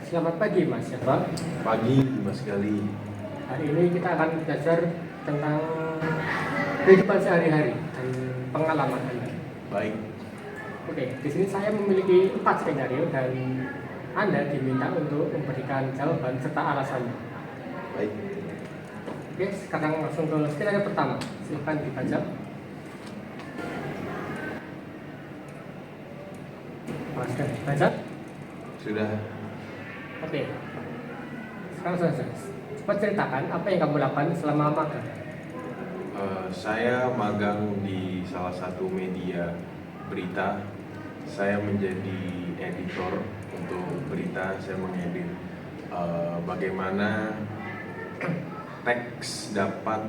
Selamat pagi Mas Syafra. Pagi, Mas Gali. Hari ini kita akan belajar tentang kehidupan sehari-hari dan pengalaman Anda. Baik. Oke, di sini saya memiliki 4 skenario dan Anda diminta untuk memberikan jawaban serta alasannya. Baik. Oke, sekarang langsung ke skenario pertama. Silakan dibaca. Mas sudah dibaca? Sudah. Oke. Sekarang saya coba ceritakan apa yang kamu lakukan selama magang. Saya magang di salah satu media berita. Saya menjadi editor untuk berita. Saya mengedit bagaimana teks dapat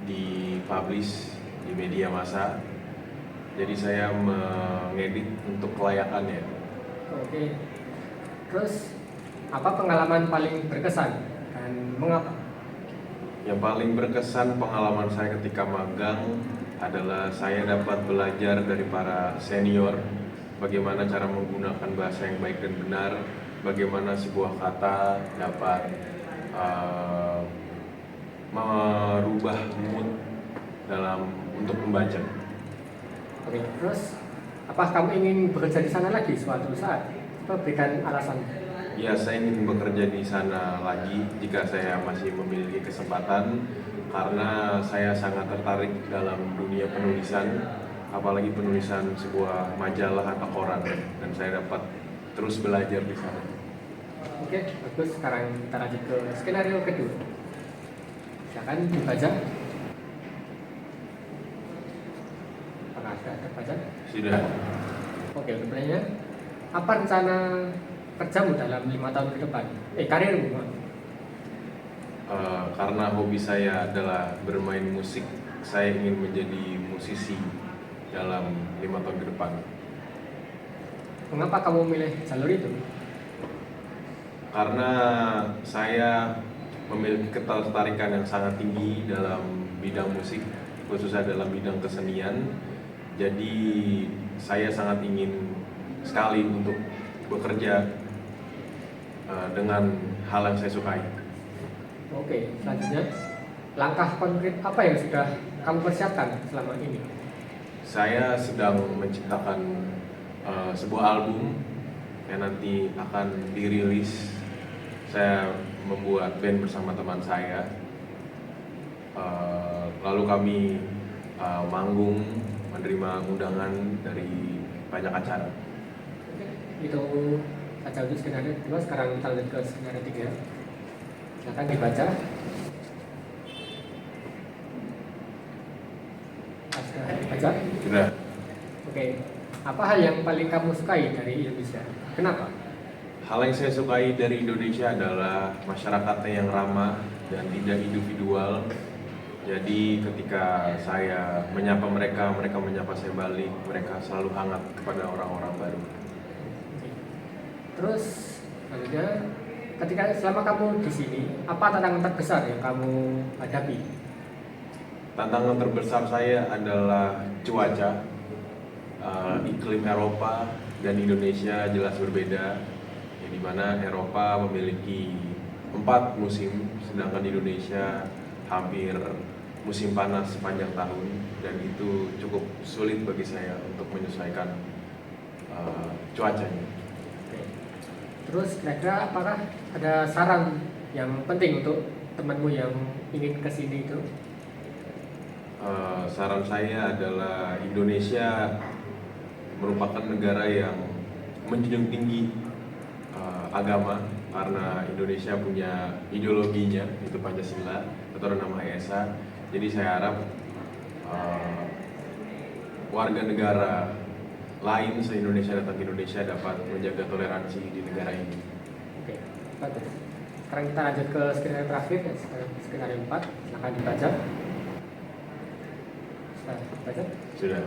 dipublish di media massa. Jadi saya mengedit untuk kelayakannya. Oke. Terus apa pengalaman paling berkesan dan mengapa? Yang paling berkesan pengalaman saya ketika magang adalah saya dapat belajar dari para senior bagaimana cara menggunakan bahasa yang baik dan benar, bagaimana sebuah kata dapat merubah mood untuk membaca. Oke. Terus apa kamu ingin bekerja di sana lagi suatu saat? Coba berikan alasan. Ya, saya ingin bekerja di sana lagi jika saya masih memiliki kesempatan karena saya sangat tertarik dalam dunia penulisan, apalagi penulisan sebuah majalah atau koran, dan saya dapat terus belajar di sana. Oke, bagus. Sekarang kita lanjut ke skenario kedua. Silakan dibaca. Apakah sudah terbaca? Sudah. Oke, pertanyaannya, apa rencana kerjamu dalam 5 tahun ke depan? Karirmu, Mas. Karena hobi saya adalah bermain musik, saya ingin menjadi musisi dalam 5 tahun ke depan. Mengapa kamu memilih jalur itu? Karena saya memiliki ketertarikan yang sangat tinggi dalam bidang musik, khususnya dalam bidang kesenian. Jadi saya sangat ingin sekali untuk bekerja dengan hal yang saya sukai. Oke, selanjutnya, langkah konkret apa yang sudah kamu persiapkan selama ini? Saya sedang menciptakan sebuah album yang nanti akan dirilis. Saya membuat band bersama teman saya. Lalu kami manggung, menerima undangan dari banyak acara. Oke, itu saja untuk skenario kedua. Sekarang kita lanjut ke skenario 3. Silakan dibaca. Sudah dibaca? Sudah. Oke, apa hal yang paling kamu sukai dari Indonesia? Kenapa? Hal yang saya sukai dari Indonesia adalah masyarakatnya yang ramah dan tidak individual. Jadi ketika saya menyapa mereka, mereka menyapa saya balik. Mereka selalu hangat kepada orang-orang baru. Terus selanjutnya, ketika selama kamu di sini, apa tantangan terbesar yang kamu hadapi? Tantangan terbesar saya adalah cuaca. Iklim Eropa dan Indonesia jelas berbeda. Di mana Eropa memiliki 4 musim, sedangkan Indonesia hampir musim panas sepanjang tahun, dan itu cukup sulit bagi saya untuk menyesuaikan cuacanya. Oke. Terus kira-kira apakah ada saran yang penting untuk temanmu yang ingin kesini itu? Saran saya adalah Indonesia merupakan negara yang menjunjung tinggi agama, karena Indonesia punya ideologinya, itu Pancasila atau nama ESA. Jadi saya harap warga negara lain se-Indonesia datang ke Indonesia dapat menjaga toleransi di negara ini. Oke, bagus. Sekarang kita lanjut ke skenario terakhir, skenario 4. Silahkan dibaca. Sudah dibaca? Sudah.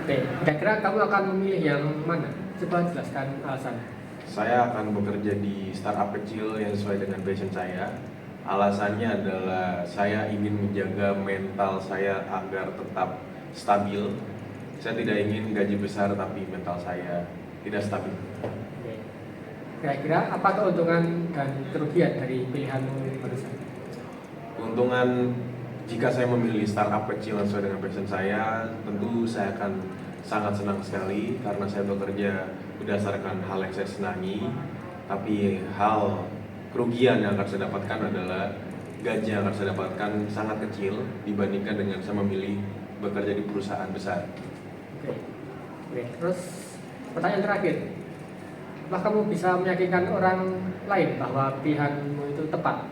Oke, kira-kira kamu akan memilih yang mana? Coba jelaskan alasan. Saya akan bekerja di startup kecil yang sesuai dengan passion saya. Alasannya adalah saya ingin menjaga mental saya agar tetap stabil. Saya tidak ingin gaji besar tapi mental saya tidak stabil. Oke. Kira-kira apa keuntungan dan kerugian dari pilihanmu barusan? Keuntungan jika saya memilih startup kecil sesuai dengan passion saya, tentu saya akan sangat senang sekali karena saya bekerja berdasarkan hal yang saya senangi. Tapi hal kerugian yang akan saya dapatkan adalah gaji yang akan saya dapatkan sangat kecil dibandingkan dengan saya memilih bekerja di perusahaan besar. Oke. Oke, terus pertanyaan terakhir. Apakah kamu bisa meyakinkan orang lain bahwa pilihanmu itu tepat?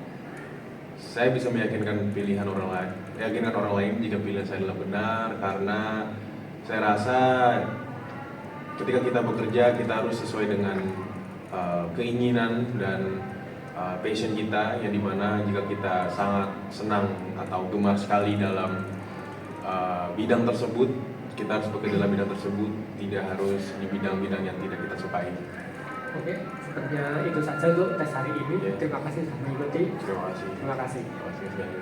Saya bisa meyakinkan orang lain jika pilihan saya adalah benar, karena saya rasa ketika kita bekerja kita harus sesuai dengan keinginan dan passion kita, yang dimana jika kita sangat senang atau gemar sekali dalam bidang tersebut, kita harus bekerja dalam bidang tersebut, tidak harus di bidang-bidang yang tidak kita sukai. Oke, sepertinya itu saja untuk tes hari ini. Ya. Terima kasih sudah mengikuti. Terima kasih. Terima kasih. Terima kasih sekali.